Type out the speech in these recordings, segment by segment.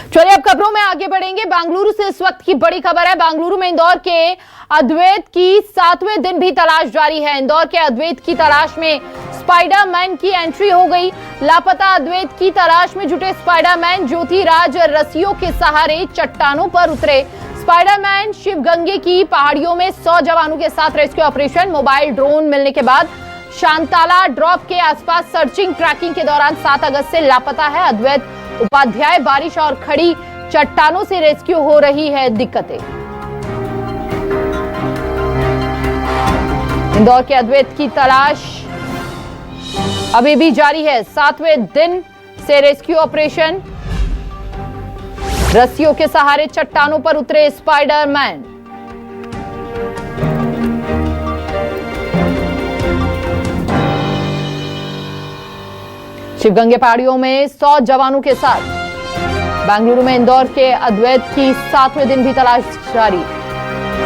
चलिए अब खबरों में आगे बढ़ेंगे। बेंगलुरु से इस वक्त की बड़ी खबर है। बेंगलुरु में इंदौर के अद्वैत की 7वें दिन भी तलाश जारी है। इंदौर के अद्वैत की तलाश में स्पाइडरमैन की एंट्री हो गई। लापता अद्वैत की तलाश में जुटे स्पाइडरमैन ज्योतिराज रस्सियों के सहारे चट्टानों पर उतरे। स्पाइडरमैन शिवगंगे की पहाड़ियों में 100 जवानों के साथ रेस्क्यू ऑपरेशन। मोबाइल ड्रोन मिलने के बाद शांताला ड्रॉप के आसपास सर्चिंग ट्रैकिंग के दौरान 7 अगस्त से लापता है अद्वैत उपाध्याय। बारिश और खड़ी चट्टानों से रेस्क्यू हो रही है दिक्कतें। इंदौर के अद्वैत की तलाश अभी भी जारी है। 7वें दिन से रेस्क्यू ऑपरेशन। रस्सियों के सहारे चट्टानों पर उतरे स्पाइडरमैन। शिवगंगे पहाड़ियों में 100 जवानों के साथ बेंगलुरु में इंदौर के अद्वैत की 7वें दिन भी तलाश जारी।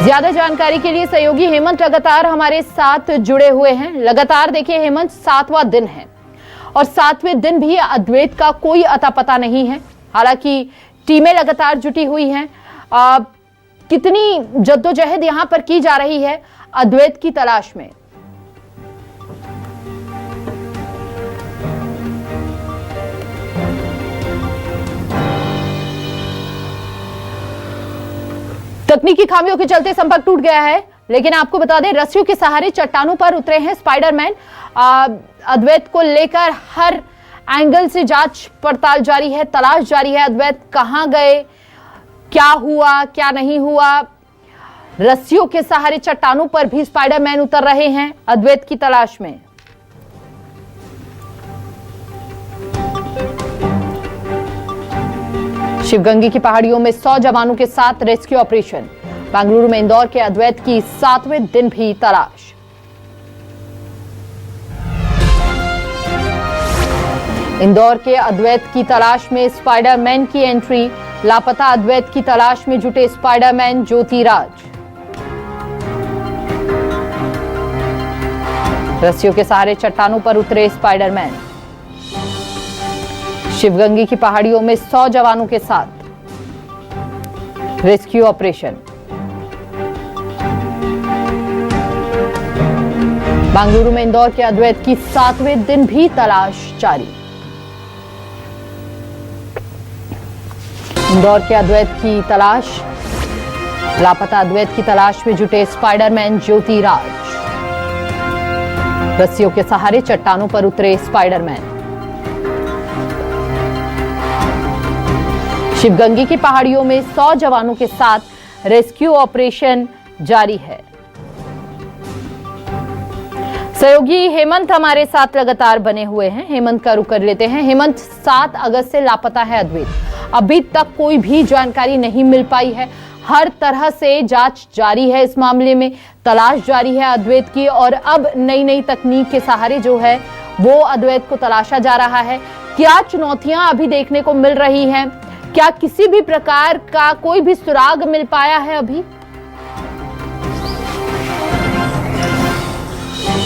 ज्यादा जानकारी के लिए सहयोगी हेमंत लगातार हमारे साथ जुड़े हुए हैं। लगातार देखिए हेमंत, 7वां दिन है और 7वें दिन भी अद्वैत का कोई अता पता नहीं है। हालांकि टीमें लगातार जुटी हुई हैं। कितनी जद्दोजहद यहां पर की जा रही है अद्वैत की तलाश में? तकनीकी खामियों के चलते संपर्क टूट गया है, लेकिन आपको बता दें रस्सियों के सहारे चट्टानों पर उतरे हैं स्पाइडरमैन। अद्वैत को लेकर हर एंगल से जांच पड़ताल जारी है, तलाश जारी है। अद्वैत कहां गए, क्या हुआ, क्या नहीं हुआ। रस्सियों के सहारे चट्टानों पर भी स्पाइडरमैन उतर रहे हैं अद्वैत की तलाश में। शिवगंगे की पहाड़ियों में 100 जवानों के साथ रेस्क्यू ऑपरेशन। बेंगलुरु में इंदौर के अद्वैत की 7वें दिन भी तलाश। इंदौर के अद्वैत की तलाश में स्पाइडरमैन की एंट्री। लापता अद्वैत की तलाश में जुटे स्पाइडरमैन ज्योतिराज। रस्सियों के सहारे चट्टानों पर उतरे स्पाइडरमैन। शिवगंगे की पहाड़ियों में 100 जवानों के साथ रेस्क्यू ऑपरेशन। बेंगलुरु में इंदौर के अद्वैत की 7वें दिन भी तलाश जारी। इंदौर के अद्वैत की तलाश। लापता अद्वैत की तलाश में जुटे स्पाइडरमैन ज्योतिराज। रस्सियों के सहारे चट्टानों पर उतरे स्पाइडरमैन। शिवगंगे की पहाड़ियों में 100 जवानों के साथ रेस्क्यू ऑपरेशन जारी है। सहयोगी हेमंत हमारे साथ लगातार बने हुए हैं। हेमंत का रुख कर लेते हैं। हेमंत, 7 अगस्त से लापता है अद्वैत। अभी तक कोई भी जानकारी नहीं मिल पाई है। हर तरह से जांच जारी है इस मामले में, तलाश जारी है अद्वैत की। और अब नई नई तकनीक के सहारे जो है वो अद्वैत को तलाशा जा रहा है। क्या चुनौतियां अभी देखने को मिल रही हैं? क्या किसी भी प्रकार का कोई भी सुराग मिल पाया है अभी?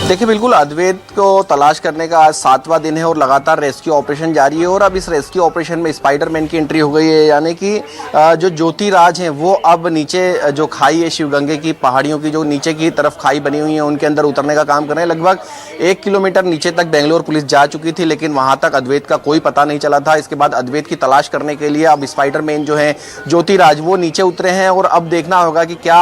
देखिए, बिल्कुल अद्वैत को तलाश करने का आज 7वां दिन है और लगातार रेस्क्यू ऑपरेशन जारी है। और अब इस रेस्क्यू ऑपरेशन में स्पाइडरमैन की एंट्री हो गई है, यानी कि जो ज्योतिराज हैं वो अब नीचे जो खाई है शिवगंगे की पहाड़ियों की, जो नीचे की तरफ खाई बनी हुई है, उनके अंदर उतरने का काम कर रहे हैं। लगभग 1 किलोमीटर नीचे तक बेंगलोर पुलिस जा चुकी थी, लेकिन वहां तक अद्वैत का कोई पता नहीं चला था। इसके बाद अद्वैत की तलाश करने के लिए अब स्पाइडरमैन जो है ज्योतिराज वो नीचे उतरे हैं और अब देखना होगा कि क्या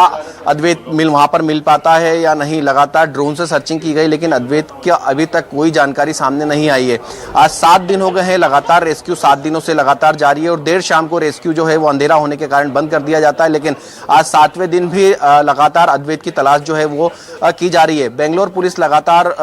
अद्वैत वहां पर मिल पाता है या नहीं। लगातार ड्रोन से सर्चिंग की गई, लेकिन अद्वैत की अभी तक कोई जानकारी सामने नहीं आई है। आज 7 दिन हो गए हैं, लगातार रेस्क्यू 7 दिनों से लगातार जारी है और देर शाम को रेस्क्यू जो है वो अंधेरा होने के कारण बंद कर दिया जाता है। लेकिन आज 7वें दिन भी लगातार अद्वैत की तलाश जो है वो की जा रही है। बेंगलोर पुलिस लगातार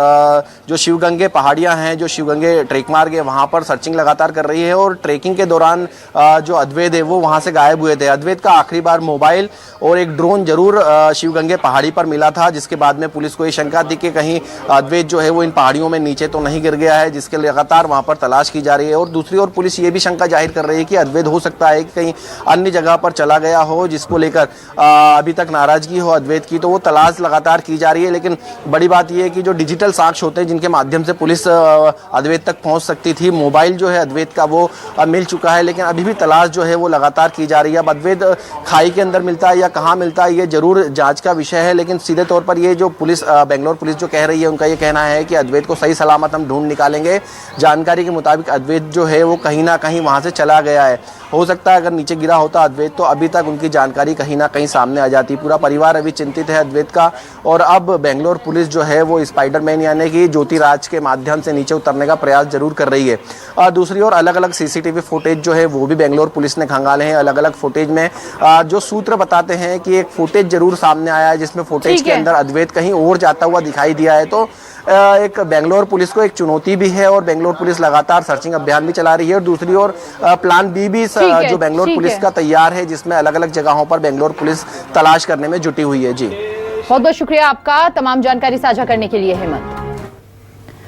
जो शिवगंगे पहाड़ियां हैं, जो शिवगंगे ट्रेक मार्ग है, वहां पर सर्चिंग लगातार कर रही है। और ट्रेकिंग के दौरान जो अद्वैत है वो वहां से गायब हुए थे। अद्वैत का आखिरी बार मोबाइल और एक ड्रोन जरूर शिवगंगे पहाड़ी पर मिला था, जिसके बाद में पुलिस को ये शंका थी कि कहीं कहीं अद्वैत जो है वो इन पहाड़ियों में नीचे तो नहीं गिर गया है, जिसके लगातार वहां पर तलाश की जा रही है। और दूसरी ओर पुलिस ये भी शंका जाहिर कर रही है कि अद्वैत हो सकता है कि कहीं अन्य जगह पर चला गया हो, जिसको लेकर अभी तक नाराजगी हो अद्वैत की, तो वो तलाश लगातार की जा रही है। लेकिन बड़ी बात यह है कि जो डिजिटल साक्ष्य होते हैं जिनके माध्यम से पुलिस अद्वैत तक पहुंच सकती थी, मोबाइल जो है अद्वैत का वो मिल चुका है, लेकिन अभी भी तलाश जो है वो लगातार की जा रही है। अब अद्वैत खाई के अंदर मिलता है या कहाँ मिलता है ये जरूर जांच का विषय है, लेकिन सीधे तौर पर ये जो पुलिस बेंगलोर पुलिस जो कह रही है, उनका ये कहना है कि अद्वैत को सही सलामत हम ढूंढ निकालेंगे। जानकारी के मुताबिक अद्वैत जो है वो कहीं ना कहीं वहां से चला गया है। हो सकता है अगर नीचे गिरा होता अद्वैत तो अभी तक उनकी जानकारी कहीं ना कहीं सामने आ जाती। पूरा परिवार अभी चिंतित है अद्वैत का, और अब बेंगलोर पुलिस जो है वो स्पाइडरमैन यानी कि ज्योतिराज के माध्यम से नीचे उतरने का प्रयास जरूर कर रही है। और दूसरी ओर अलग अलग सीसीटीवी फुटेज जो है वो भी बेंगलोर पुलिस ने खंगाले हैं। अलग अलग फुटेज में जो सूत्र बताते हैं कि एक फुटेज जरूर सामने आया है जिसमें फुटेज के अंदर अद्वैत कहीं और जाता हुआ दिखाई दिया है। तो एक बेंगलोर पुलिस को एक चुनौती भी है और बेंगलोर पुलिस लगातार सर्चिंग अभियान भी चला रही है। और दूसरी ओर प्लान बी भी जो बेंगलोर पुलिस का तैयार है, जिसमें अलग अलग जगहों पर बेंगलोर पुलिस तलाश करने में जुटी हुई है। जी, बहुत बहुत शुक्रिया आपका तमाम जानकारी साझा करने के लिए हेमंत।